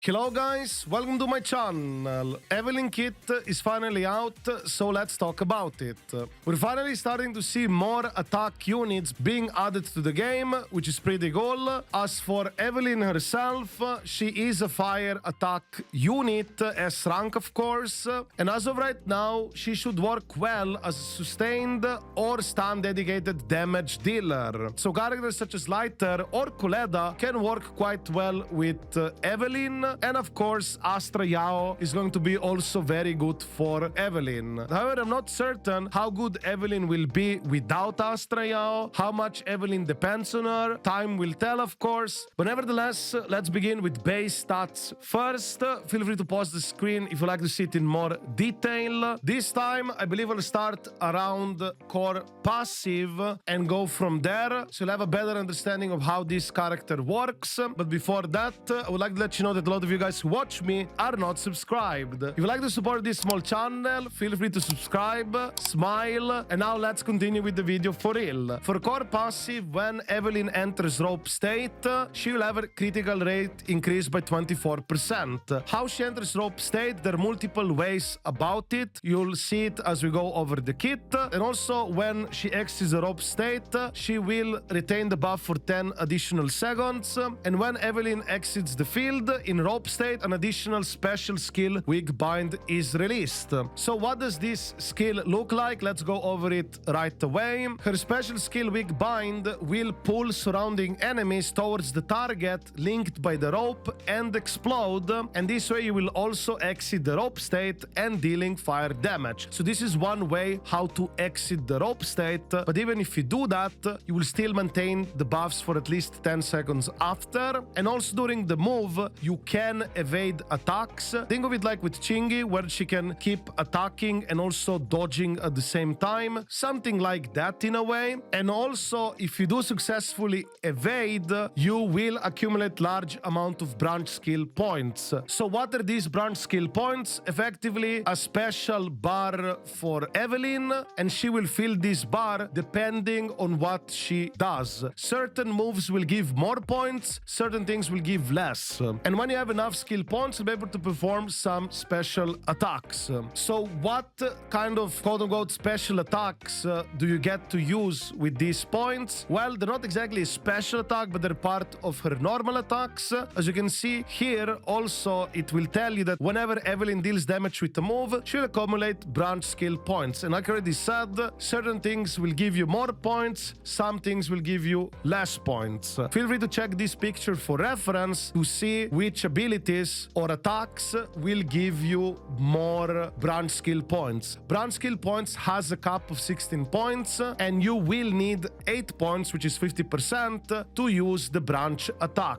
Hello guys, welcome to my channel. Evelyn kit is finally out, so let's talk about it. We're finally starting to see more attack units being added to the game, which is pretty cool. As for Evelyn herself, she is a fire attack unit, S rank of course, and as of right now, she should work well as a sustained or stun dedicated damage dealer. So characters such as Lighter or Kuleda can work quite well with Evelyn. And of course, Astra Yao is going to be also very good for Evelyn. However, I'm not certain how good Evelyn will be without Astra Yao, how much Evelyn depends on her. Time will tell, of course. But nevertheless, let's begin with base stats first. Feel free to pause the screen if you like to see it in more detail. This time, I believe I'll start around core passive and go from there, so you'll have a better understanding of how this character works. But before that, I would like to let you know that a lot of you guys who watch me are not subscribed. If you'd like to support this small channel, feel free to subscribe, smile, and now let's continue with the video for real. For core passive, when Evelyn enters rope state, she will have a critical rate increased by 24%. How she enters rope state, there are multiple ways about it. You'll see it as we go over the kit. And also, when she exits the rope state, she will retain the buff for 10 additional seconds. And when Evelyn exits the field, in rope state, an additional special skill, Weak Bind, is released. So what does this skill look like? Let's go over it right away. Her special skill, Weak Bind, will pull surrounding enemies towards the target linked by the rope and explode. And this way you will also exit the rope state and dealing fire damage. So this is one way how to exit the rope state. But even if you do that, you will still maintain the buffs for at least 10 seconds after. And also during the move, you can evade attacks. Think of it like with Chingy, where she can keep attacking and also dodging at the same time. Something like that in a way. And also, if you do successfully evade, you will accumulate large amount of branch skill points. So what are these branch skill points? Effectively, a special bar for Evelyn, and she will fill this bar depending on what she does. Certain moves will give more points, certain things will give less. And when you have enough skill points, you'll be able to perform some special attacks. So what kind of quote-unquote special attacks do you get to use with these points? Well, they're not exactly a special attack, but they're part of her normal attacks. As you can see here, also, it will tell you that whenever Evelyn deals damage with a move, she'll accumulate branch skill points. And like I already said, certain things will give you more points, some things will give you less points. Feel free to check this picture for reference to see which abilities or attacks will give you more branch skill points. Branch skill points has a cap of 16 points, and you will need 8 points, which is 50%, to use the branch attack.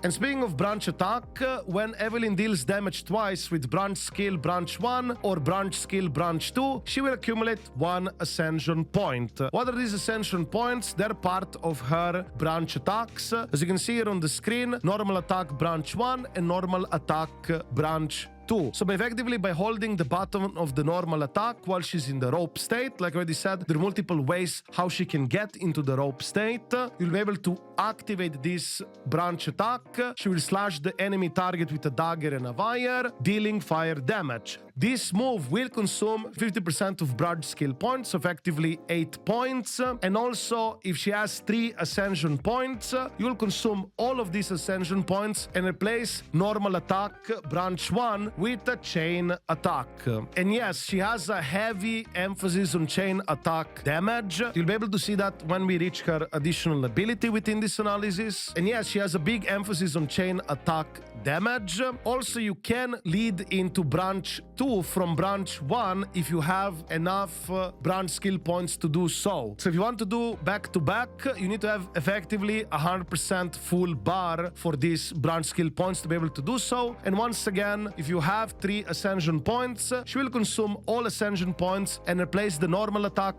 And speaking of branch attack, when Evelyn deals damage twice with branch skill branch 1 or branch skill branch 2, she will accumulate 1 ascension point. What are these ascension points? They're part of her branch attacks. As you can see here on the screen, normal attack branch 1 and normal attack branch 2. So effectively, by holding the button of the normal attack while she's in the rope state, like I already said, there are multiple ways how she can get into the rope state. You'll be able to activate this branch attack. She will slash the enemy target with a dagger and a wire, dealing fire damage. This move will consume 50% of branch skill points, effectively 8 points. And also, if she has 3 ascension points, you'll consume all of these ascension points and replace normal attack branch 1 with a chain attack. And yes, she has a heavy emphasis on chain attack damage. You'll be able to see that when we reach her additional ability within this analysis. And yes, she has a big emphasis on chain attack damage. Also, you can lead into branch 2 from branch 1 if you have enough branch skill points to do so. So if you want to do back-to-back, you need to have effectively 100% full bar for these branch skill points to be able to do so. And once again, if you have 3 ascension points, she will consume all ascension points and replace the normal attack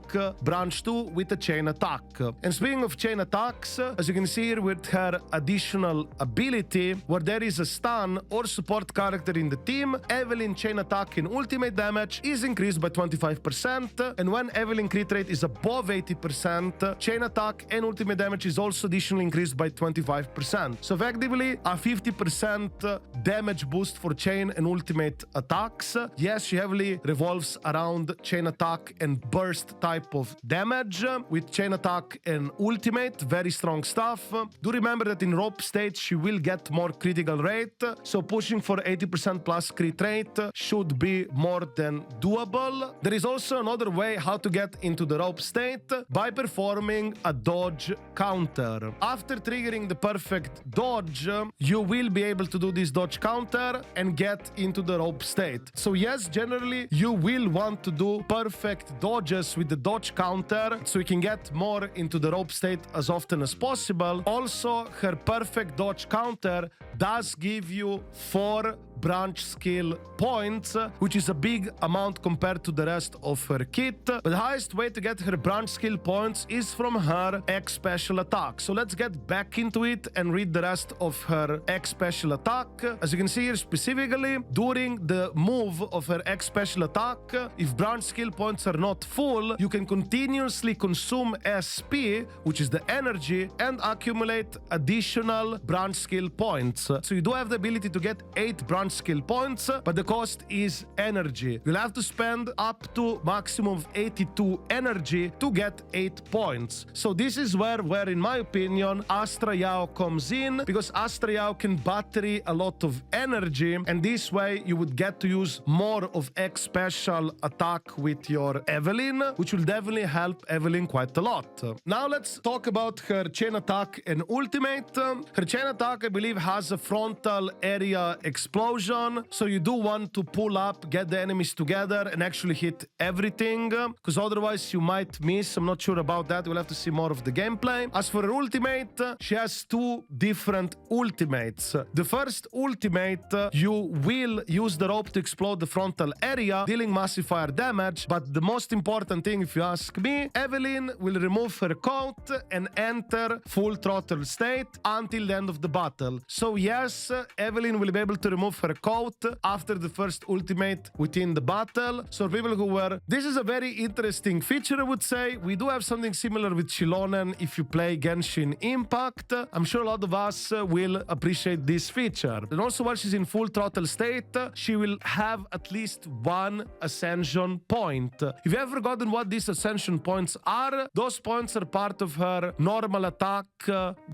branch 2 with a chain attack. And speaking of chain attacks, as you can see here with her additional ability, where there is a stun or support character in the team, Evelyn chain attack and ultimate damage is increased by 25%, and when Evelyn crit rate is above 80%, chain attack and ultimate damage is also additionally increased by 25%. So effectively a 50% damage boost for chain and ultimate attacks. Yes, she heavily revolves around chain attack and burst type of damage. With chain attack and ultimate, very strong stuff. Do remember that in rope state she will get more critical rate, so pushing for 80% plus crit rate should be more than doable. There is also another way how to get into the rope state, by performing a dodge counter. After triggering the perfect dodge, you will be able to do this dodge counter and get into the rope state. So yes, generally you will want to do perfect dodges with the dodge counter so you can get more into the rope state as often as possible. Also, her perfect dodge counter does give you 4 branch skill points, which is a big amount compared to the rest of her kit. But the highest way to get her branch skill points is from her X special attack. So let's get back into it and read the rest of her X special attack. As you can see here specifically, during the move of her X special attack, if branch skill points are not full, you can continuously consume SP, which is the energy, and accumulate additional branch skill points. So you do have the ability to get 8 branch skill points, but the cost is energy. You'll have to spend up to maximum of 82 energy to get 8 points. So this is where in my opinion, Astra Yao comes in, because Astra Yao can battery a lot of energy, and this way you would get to use more of X special attack with your Evelyn, which will definitely help Evelyn quite a lot. Now let's talk about her chain attack and ultimate. Her chain attack, I believe, has a frontal area explosion, so you do want to pull up, get the enemies together and actually hit everything, because otherwise you might miss. I'm not sure about that. We'll have to see more of the gameplay. As for her ultimate, she has 2 different ultimates. The first ultimate, you will use the rope to explode the frontal area, dealing massive fire damage, but the most important thing, if you ask me, Evelyn will remove her coat and enter full throttle state until the end of the battle. So yes, Evelyn will be able to remove her coat after the first ultimate within the battle. So people who were... This is a very interesting feature, I would say. We do have something similar with Shilonen if you play Genshin Impact. I'm sure a lot of us will appreciate this feature. And also while she's in full throttle state, she will have at least 1 ascension point. If you have forgotten what these ascension points are, those points are part of her normal attack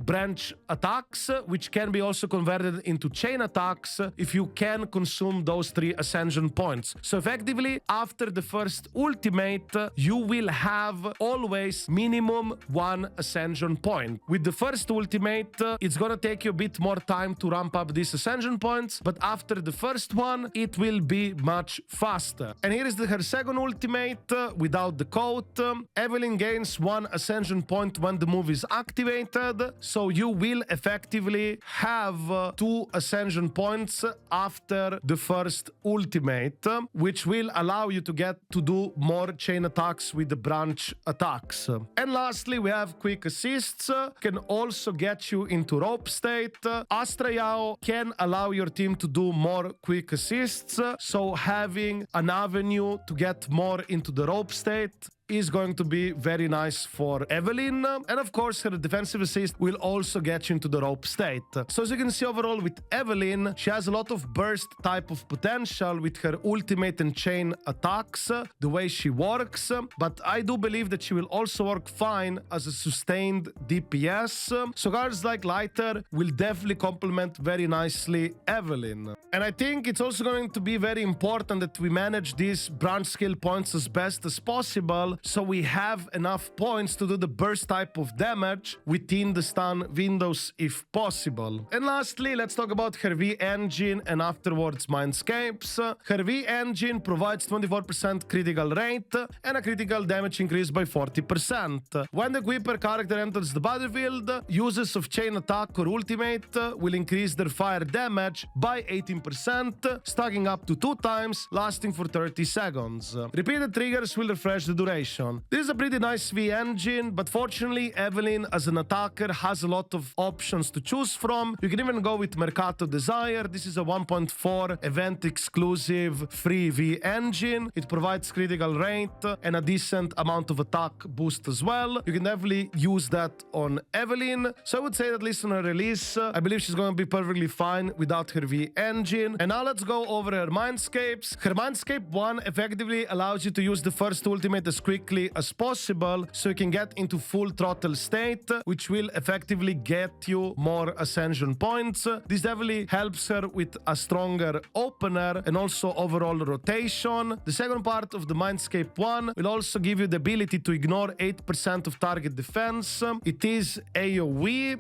branch attacks, which can be also converted into chain attacks if you can consume those 3 ascension points. So effectively, after the first ultimate, you will have always minimum 1 ascension point. With the first ultimate, it's gonna take you a bit more time to ramp up these ascension points, but after the first one, it will be much faster. And here is her second ultimate without the coat. Evelyn gains 1 ascension point when the move is activated, so you will effectively have 2 ascension points after the first ultimate, which will allow you to get to do more chain attacks with the branch attacks. And lastly, we have quick assists, can also get you into rope state. Astra Yao can allow your team to do more quick assists, so having an avenue to get more into the rope state is going to be very nice for Evelyn. And of course, her defensive assist will also get you into the rope state. So as you can see overall with Evelyn, she has a lot of burst type of potential with her ultimate and chain attacks, the way she works. But I do believe that she will also work fine as a sustained DPS. So cards like Lighter will definitely complement very nicely Evelyn. And I think it's also going to be very important that we manage these branch skill points as best as possible, well, so we have enough points to do the burst type of damage within the stun windows if possible. And lastly, let's talk about her V engine and afterwards Mindscapes. Her V engine provides 24% critical rate and a critical damage increase by 40%. When the equiper character enters the battlefield, users of chain attack or ultimate will increase their fire damage by 18%, stacking up to 2 times, lasting for 30 seconds. Repeated triggers will refresh the duration. This is a pretty nice V engine, but fortunately Evelyn as an attacker has a lot of options to choose from. You can even go with Mercato Desire. This is a 1.4 event exclusive free V engine. It provides critical rate and a decent amount of attack boost as well. You can definitely use that on Evelyn. So I would say that at least on her release, I believe she's going to be perfectly fine without her V engine. And now let's go over her Mindscapes. Her Mindscape 1 effectively allows you to use the first ultimate as quickly as possible so you can get into full throttle state, which will effectively get you more ascension points. This definitely helps her with a stronger opener and also overall rotation. The second part of the Mindscape 1 will also give you the ability to ignore 8% of target defense. It is AoE.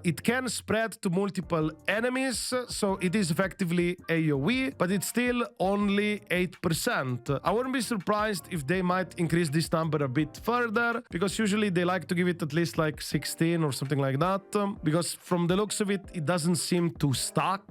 It can spread to multiple enemies, so it is effectively AoE, but it's still only 8%. I wouldn't be surprised if they might increase this number a bit further, because usually they like to give it at least like 16 or something like that, because from the looks of it, it doesn't seem to stack.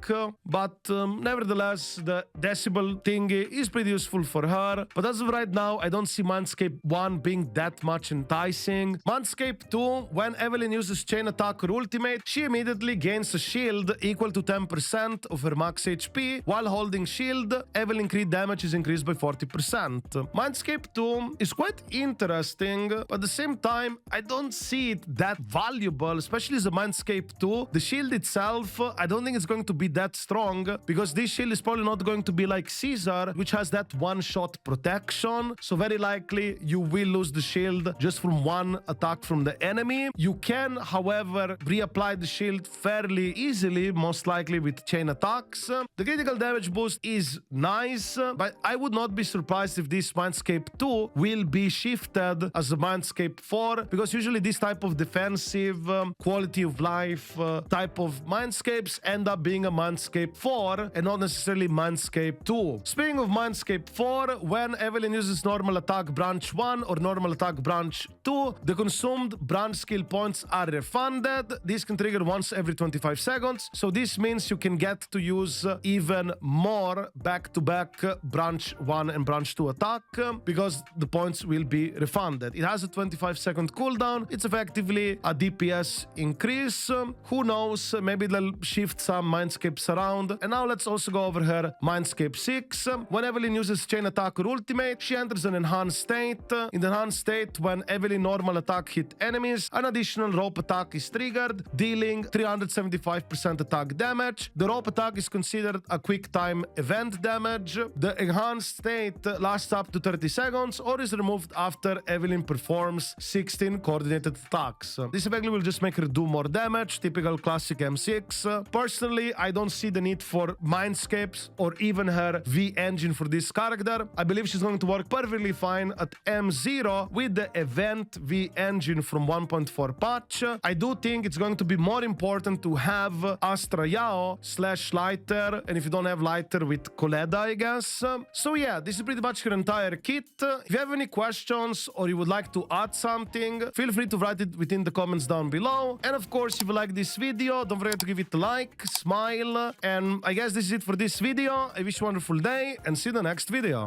But nevertheless, the decibel thingy is pretty useful for her. But as of right now, I don't see Mindscape 1 being that much enticing. Mindscape 2, when Evelyn uses chain attack or ultimate, she immediately gains a shield equal to 10% of her max HP. While holding shield, Evelyn crit damage is increased by 40%. Mindscape 2 is quite interesting, but at the same time, I don't see it that valuable, especially as a Mindscape 2. The shield itself, I don't think it's going to be that strong, because this shield is probably not going to be like Caesar, which has that one-shot protection. So very likely you will lose the shield just from one attack from the enemy. You can, however, reapply the shield fairly easily, most likely with chain attacks. The critical damage boost is nice, but I would not be surprised if this Mindscape 2 will be shifted as a Mindscape 4, because usually this type of defensive quality of life type of Mindscapes end up being a Mindscape 4 and not necessarily Mindscape 2. Speaking of Mindscape 4, when Evelyn uses normal attack branch 1 or normal attack branch 2, the consumed branch skill points are refunded. This can trigger once every 25 seconds, so this means you can get to use even more back-to-back branch 1 and branch 2 attack, because the points will be refunded. It has a 25-second cooldown. It's effectively a DPS increase. Who knows, maybe they'll shift some Mindscapes around. And now let's also go over her Mindscape 6. When Evelyn uses chain attack or ultimate, she enters an enhanced state. In the enhanced state, when Evelyn normal attack hit enemies, an additional rope attack is triggered, dealing 375% attack damage. The rope attack is considered a quick time event damage. The enhanced state lasts up to 30 seconds or is removed after Evelyn performs 16 coordinated attacks. This effectively will just make her do more damage, typical classic M6. Personally, I don't see the need for Mindscapes or even her V engine for this character. I believe she's going to work perfectly fine at M0 with the event V engine from 1.4 patch. I do think it's going to be more important to have Astra Yao / Lighter, and if you don't have Lighter, with Koleda, I guess. So yeah, this is pretty much her entire kit. If you have any questions or you would like to add something, feel free to write it within the comments down below. And of course, if you like this video, don't forget to give it a like, smile, and I guess this is it for this video. I wish you a wonderful day and see you in the next video.